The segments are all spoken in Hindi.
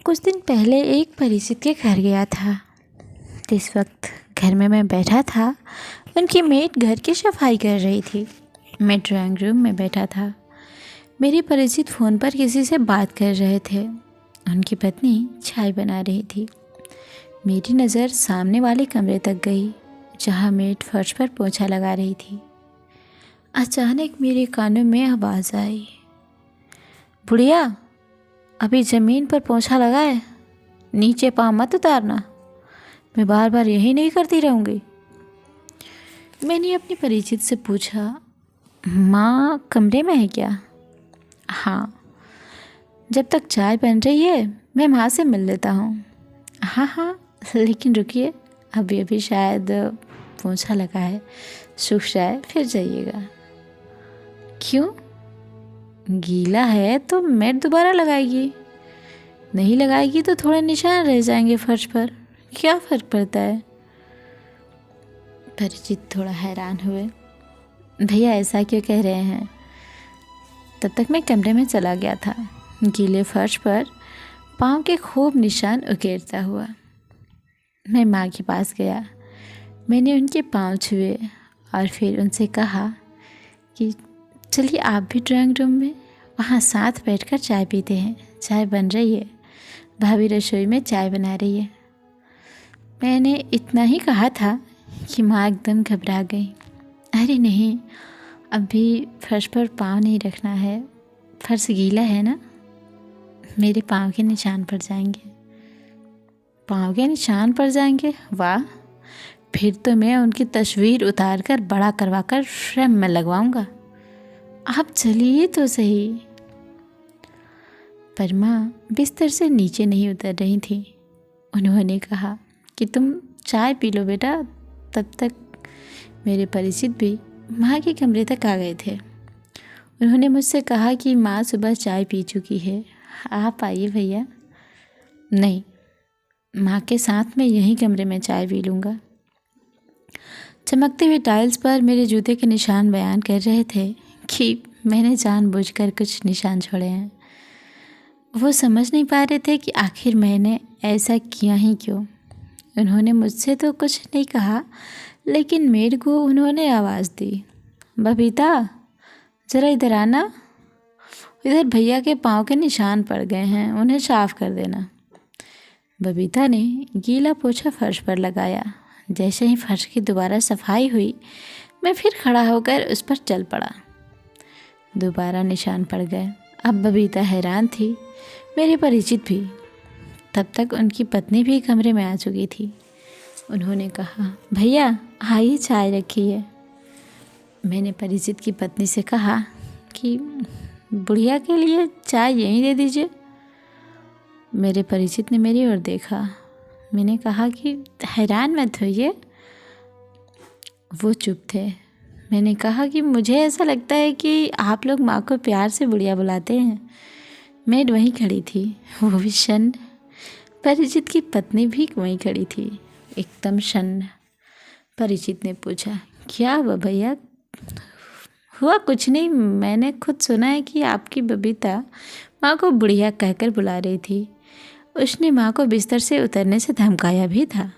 कुछ दिन पहले एक परिचित के घर गया था। जिस वक्त घर में मैं बैठा था, उनकी मेड घर की सफाई कर रही थी। मैं ड्राइंग रूम में बैठा था। मेरी परिचित फ़ोन पर किसी से बात कर रहे थे। उनकी पत्नी चाय बना रही थी। मेरी नज़र सामने वाले कमरे तक गई, जहाँ मेड फर्श पर पोंछा लगा रही थी। अचानक मेरे कानों में आवाज़ आई, बुढ़िया, अभी ज़मीन पर पोंछा लगाए, नीचे पाँव मत उतारना। मैं बार बार यही नहीं करती रहूँगी। मैंने अपनी परिचित से पूछा, माँ कमरे में है क्या? हाँ। जब तक चाय बन रही है मैं माँ से मिल लेता हूँ। हाँ, लेकिन रुकिए, अभी अभी शायद पोंछा लगा है, सूख जाए फिर जाइएगा। क्यों? गीला है तो मैट दोबारा लगाएगी, नहीं लगाएगी तो थोड़े निशान रह जाएंगे फर्श पर, क्या फ़र्क पड़ता है? परिचित थोड़ा हैरान हुए। भैया ऐसा क्यों कह रहे हैं? तब तक मैं कमरे में चला गया था, गीले फर्श पर पाँव के खूब निशान उकेरता हुआ। मैं माँ के पास गया। मैंने उनके पाँव छुए और फिर उनसे कहा कि चलिए आप भी ड्राइंग रूम में, वहाँ साथ बैठकर चाय पीते हैं। चाय बन रही है, भाभी रसोई में चाय बना रही है। मैंने इतना ही कहा था कि माँ एकदम घबरा गई। अरे नहीं, अभी फर्श पर पाँव नहीं रखना है, फर्श गीला है ना, मेरे पाँव के निशान पड़ जाएंगे। पाँव के निशान पड़ जाएंगे? वाह, फिर तो मैं उनकी तस्वीर उतार कर बड़ा करवा कर फ्रेम में लगवाऊंगा। आप चलिए तो सही। पर माँ बिस्तर से नीचे नहीं उतर रही थी। उन्होंने कहा कि तुम चाय पी लो बेटा। तब तक मेरे परिचित भी माँ के कमरे तक आ गए थे। उन्होंने मुझसे कहा कि माँ सुबह चाय पी चुकी है, आप आइए भैया। नहीं, माँ के साथ मैं यहीं कमरे में चाय पी लूँगा। चमकते हुए टाइल्स पर मेरे जूते के निशान बयान कर रहे थे कि मैंने जानबूझकर कुछ निशान छोड़े हैं। वो समझ नहीं पा रहे थे कि आखिर मैंने ऐसा किया ही क्यों। उन्होंने मुझसे तो कुछ नहीं कहा, लेकिन मेड को उन्होंने आवाज़ दी, बबीता ज़रा इधर आना, इधर भैया के पाँव के निशान पड़ गए हैं, उन्हें साफ़ कर देना। बबीता ने गीला पोछा फर्श पर लगाया। जैसे ही फर्श की दोबारा सफाई हुई, मैं फिर खड़ा होकर उस पर चल पड़ा। दोबारा निशान पड़ गए। अब बबीता हैरान थी, मेरे परिचित भी। तब तक उनकी पत्नी भी कमरे में आ चुकी थी। उन्होंने कहा, भैया आइए चाय रखी है। मैंने परिचित की पत्नी से कहा कि बुढ़िया के लिए चाय यहीं दे दीजिए। मेरे परिचित ने मेरी ओर देखा। मैंने कहा कि हैरान मत होइए। वो चुप थे। मैंने कहा कि मुझे ऐसा लगता है कि आप लोग माँ को प्यार से बुढ़िया बुलाते हैं। मेड वहीं खड़ी थी, वो भी शन्न। परिचित की पत्नी भी वहीं खड़ी थी, एकदम शन्न। परिचित ने पूछा, क्या हुआ भैया? हुआ कुछ नहीं, मैंने खुद सुना है कि आपकी बबीता माँ को बुढ़िया कहकर बुला रही थी। उसने माँ को बिस्तर से उतरने से धमकाया भी था।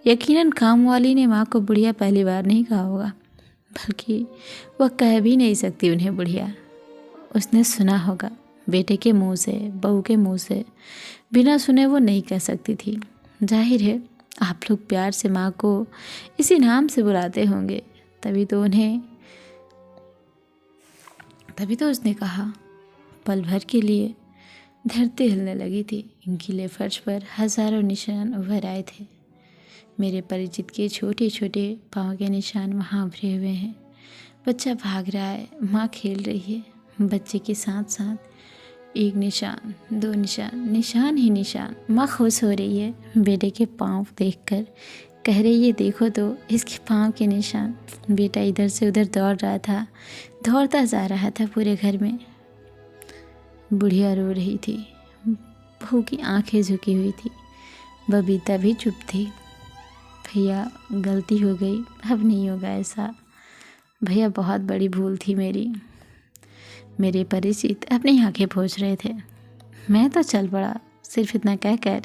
यकीनन काम वाली ने माँ को बुढ़िया पहली बार नहीं कहा होगा, बल्कि वह कह भी नहीं सकती उन्हें बुढ़िया। उसने सुना होगा बेटे के मुंह से, बहू के मुंह से, बिना सुने वो नहीं कह सकती थी। जाहिर है आप लोग प्यार से माँ को इसी नाम से बुलाते होंगे, तभी तो उसने कहा। पल भर के लिए धरती हिलने लगी थी। गीले फर्श पर हजारों निशान उभर आए थे। मेरे परिचित के छोटे छोटे पाँव के निशान वहाँ उभरे हुए हैं। बच्चा भाग रहा है, माँ खेल रही है। बच्चे के साथ साथ एक निशान, दो निशान, निशान ही निशान। माँ खुश हो रही है बेटे के पाँव देखकर, कह रही है देखो तो इसके पाँव के निशान। बेटा इधर से उधर दौड़ रहा था, दौड़ता जा रहा था पूरे घर में। बुढ़िया रो रही थी, बहू की आंखें झुकी हुई थी। बबीता भी चुप थी। भैया गलती हो गई, अब नहीं होगा ऐसा। भैया बहुत बड़ी भूल थी मेरी। मेरे परिचित अपनी आंखें पोंछ रहे थे। मैं तो चल पड़ा, सिर्फ इतना कहकर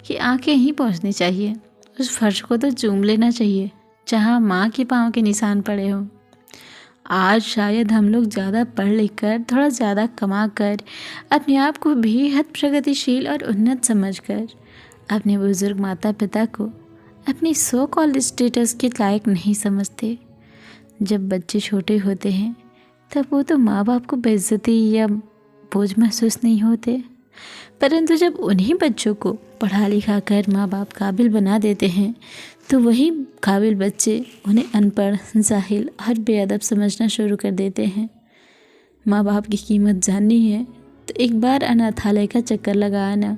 कि आंखें ही पहुंचनी चाहिए। उस फर्श को तो चूम लेना चाहिए जहां माँ के पाँव के निशान पड़े हों। आज शायद हम लोग ज़्यादा पढ़ लिख कर, थोड़ा ज़्यादा कमा कर, अपने आप को बेहद प्रगतिशील और उन्नत समझकर अपने बुजुर्ग माता पिता को अपनी सो कॉल्ड स्टेटस के लायक नहीं समझते। जब बच्चे छोटे होते हैं तब वो तो माँ बाप को बेइज्जती या बोझ महसूस नहीं होते, परंतु जब उन्हीं बच्चों को पढ़ा लिखा कर माँ बाप काबिल बना देते हैं तो वही काबिल बच्चे उन्हें अनपढ़, जाहिल और बेअदब समझना शुरू कर देते हैं। माँ बाप की कीमत जाननी है तो एक बार अनाथालय का चक्कर लगा आना।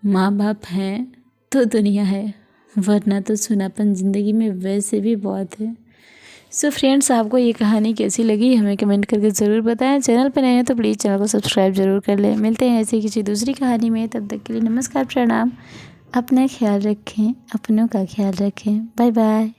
माँ बाप हैं तो दुनिया है, वरना तो सुनापन ज़िंदगी में वैसे भी बहुत है। सो फ्रेंड्स, आपको ये कहानी कैसी लगी हमें कमेंट करके ज़रूर बताएं। चैनल पर नए हैं तो प्लीज़ चैनल को सब्सक्राइब ज़रूर कर लें। मिलते हैं ऐसी किसी दूसरी कहानी में, तब तक के लिए नमस्कार, प्रणाम। अपना ख्याल रखें, अपनों का ख्याल रखें। Bye bye.